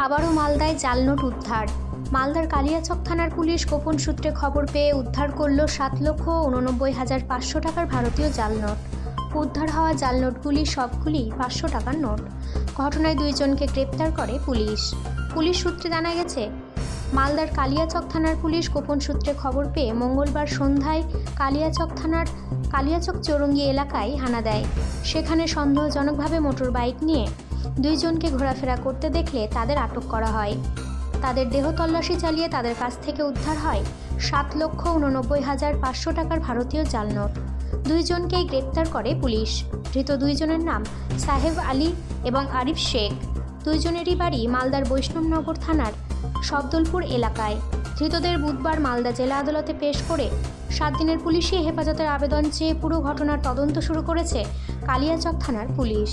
আবারও মালদায় জাল নোট উদ্ধার। মালদার কালিয়াচক থানার পুলিশ গোপন সূত্রে খবর পেয়ে উদ্ধার করল 7,89,500 টাকার ভারতীয় জাল নোট। উদ্ধার হওয়া জাল নোটগুলি সবগুলি 500 টাকার নোট। ঘটনায় 2 জনকে গ্রেপ্তার করে পুলিশ। পুলিশ সূত্রে জানা গেছে, মালদার কালিয়াচক থানার পুলিশ গোপন সূত্রে খবর পেয়ে মঙ্গলবার সন্ধ্যায় কালিয়াচক থানার কালিয়াচক চৌরঙ্গি এলাকায় হানা দেয়। সেখানে সন্দেহজনকভাবে মোটর বাইক নিয়ে 2 জনকে ঘোরাফেরা করতে দেখলে তাদের আটক করা হয়। তাদের দেহ তল্লাশি চালিয়ে তাদের কাছ থেকে উদ্ধার হয় 7,89,500 টাকার ভারতীয় জাল নোট। 2 জনকেই গ্রেপ্তার করে পুলিশ। ধৃত 2 জনের নাম সাহেব আলী এবং আরিফ শেখ। 2 জনেরই বাড়ি মালদার বৈষ্ণবনগর থানার সবদলপুর এলাকায়। ধৃতদের বুধবার মালদা জেলা আদালতে পেশ করে 7 দিনের পুলিশি হেফাজতের আবেদন চেয়ে পুরো ঘটনার তদন্ত শুরু করেছে কালিয়াচক থানার পুলিশ।